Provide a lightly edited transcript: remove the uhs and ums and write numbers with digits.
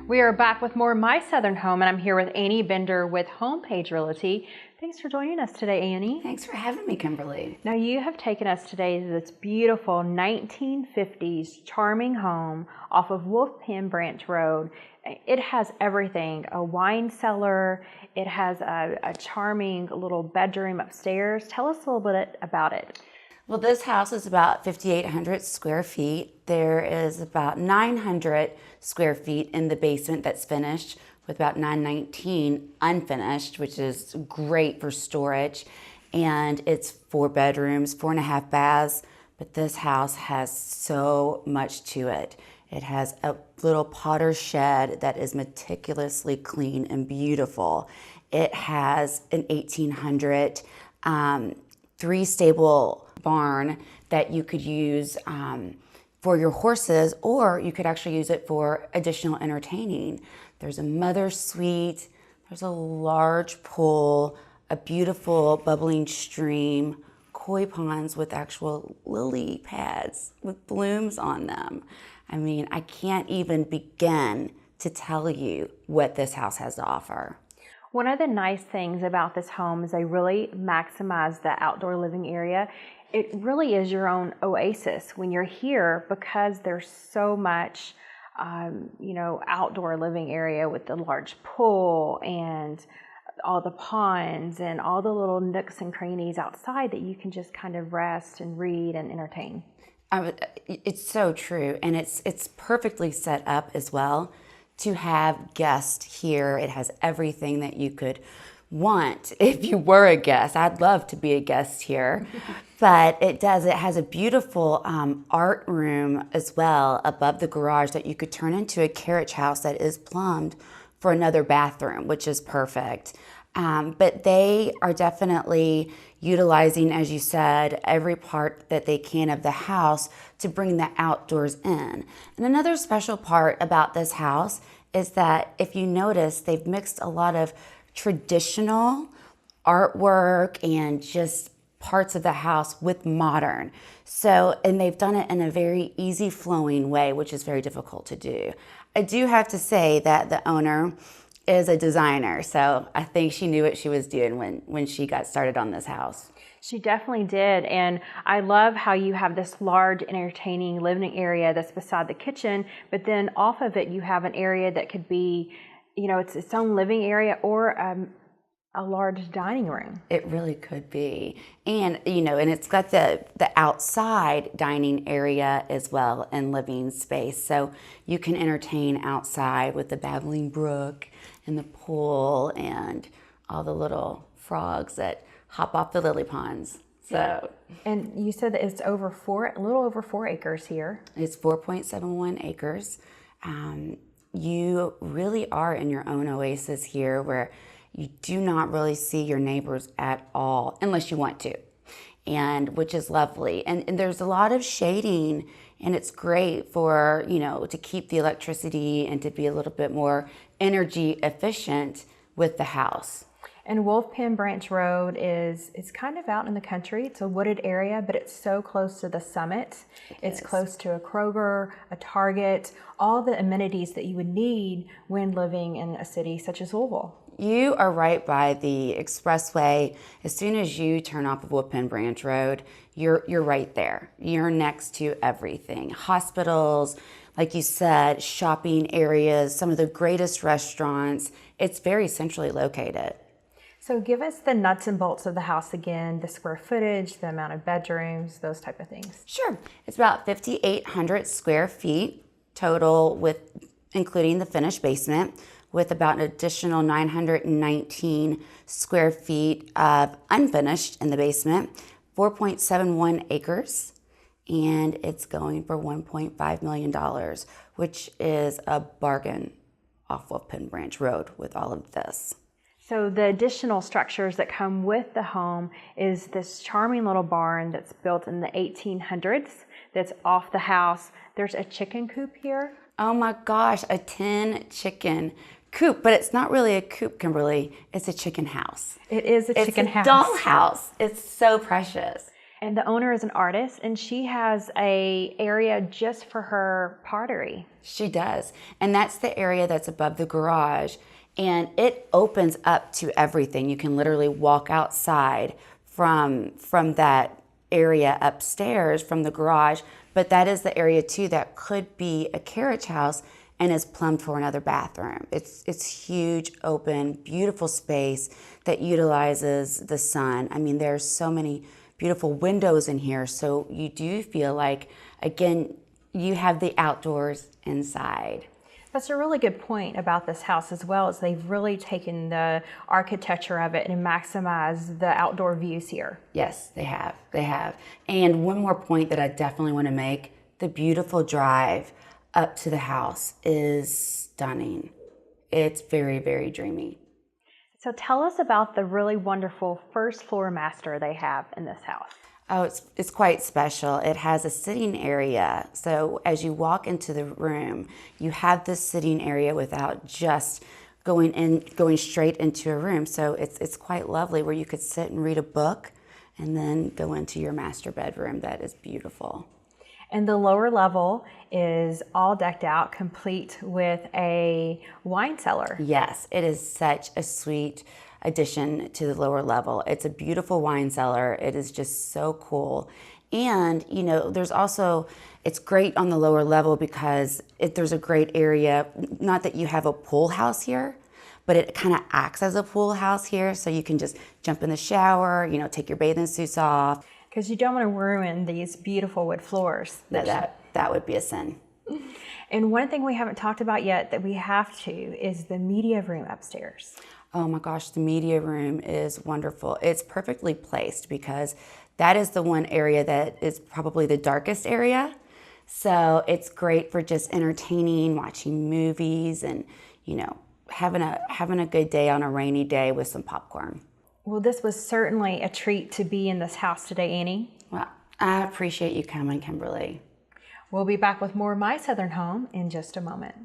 We are back with more My Southern Home, and I'm here with AnnieBender with Homepage Realty. Thanks for joining us today, Annie. Thanks for having me, Kimberly. Now, you have taken us today to this beautiful 1950s charming home off of Wolfpen Branch Road. It has everything, a wine cellar. It has a charming little bedroom upstairs. Tell us a little bit about it. Well, this house is about 5,800 square feet. There is about 900 square feet in the basement that's finished, with about 919 unfinished, which is great for storage. And it's 4 bedrooms, 4.5 baths, but this house has so much to it. It has a little Potter shed that is meticulously clean and beautiful. It has an 1800 3-stable barn that you could use for your horses, or you could actually use it for additional entertaining. There's a mother's suite, there's a large pool, a beautiful bubbling stream, koi ponds with actual lily pads with blooms on them. I mean, I can't even begin to tell you what this house has to offer. One of the nice things about this home is they really maximize the outdoor living area. It really is your own oasis when you're here, because there's so much, outdoor living area with the large pool and all the ponds and all the little nooks and crannies outside that you can just kind of rest and read and entertain. It's so true, and it's perfectly set up as well to have guests here. It has everything that you could want if you were a guest. I'd love to be a guest here. But it has a beautiful art room as well above the garage that you could turn into a carriage house that is plumbed for another bathroom, which is perfect. But they are definitely utilizing, as you said, every part that they can of the house to bring the outdoors in. And another special part about this house is that, if you notice, they've mixed a lot of traditional artwork and just parts of the house with modern. And they've done it in a very easy flowing way, which is very difficult to do. I do have to say that the owner is a designer, so I think she knew what she was doing when she got started on this house. She definitely did, and I love how you have this large entertaining living area that's beside the kitchen, but then off of it you have an area that could be, it's its own living area or a large dining room. It really could be. And, and it's got the outside dining area as well, and living space. So you can entertain outside with the babbling brook and the pool and all the little frogs that hop off the lily ponds. So, and you said that it's a little over 4 acres here. It's 4.71 acres. You really are in your own oasis here, where you do not really see your neighbors at all, unless you want to, and which is lovely. And there's a lot of shading, and it's great for, to keep the electricity and to be a little bit more energy efficient with the house. And Wolfpen Branch Road it's kind of out in the country. It's a wooded area, but it's so close to the summit. It's close to a Kroger, a Target, all the amenities that you would need when living in a city such as Louisville. You are right by the expressway. As soon as you turn off of Wolfpen Branch Road, you're right there. You're next to everything. Hospitals, like you said, shopping areas, some of the greatest restaurants. It's very centrally located. So give us the nuts and bolts of the house again, the square footage, the amount of bedrooms, those type of things. Sure. It's about 5,800 square feet total, including the finished basement, with about an additional 919 square feet of unfinished in the basement, 4.71 acres, and it's going for $1.5 million, which is a bargain off of Wolfpen Branch Road with all of this. So the additional structures that come with the home is this charming little barn that's built in the 1800s that's off the house. There's a chicken coop here. Oh my gosh, a 10 chicken coop, but it's not really a coop, Kimberly. It's a chicken house. It is a chicken house. It's a doll house. It's so precious. And the owner is an artist, and she has a area just for her pottery. She does. And that's the area that's above the garage. And it opens up to everything. You can literally walk outside from that area upstairs from the garage. But that is the area too that could be a carriage house and is plumbed for another bathroom. It's huge, open, beautiful space that utilizes the sun. I mean, there's so many beautiful windows in here. So you do feel like, again, you have the outdoors inside. That's a really good point about this house as well, is they've really taken the architecture of it and maximized the outdoor views here. Yes, they have. They have. And one more point that I definitely want to make, the beautiful drive up to the house is stunning. It's very, very dreamy. So tell us about the really wonderful first floor master they have in this house. Oh, it's quite special. It has a sitting area. So as you walk into the room, you have this sitting area without just going straight into a room. So it's quite lovely where you could sit and read a book and then go into your master bedroom. That is beautiful. And the lower level is all decked out, complete with a wine cellar. Yes, it is such a sweet addition to the lower level. It's a beautiful wine cellar. It is just so cool. And, you know, there's also, it's great on the lower level because there's a great area, not that you have a pool house here, but it kind of acts as a pool house here. So you can just jump in the shower, you know, take your bathing suits off. Because you don't want to ruin these beautiful wood floors. That would be a sin. And one thing we haven't talked about yet that we have to is the media room upstairs. Oh my gosh, the media room is wonderful. It's perfectly placed because that is the one area that is probably the darkest area. So it's great for just entertaining, watching movies, and, you know, having a good day on a rainy day with some popcorn. Well, this was certainly a treat to be in this house today, Annie. Well, I appreciate you coming, Kimberly. We'll be back with more of My Southern Home in just a moment.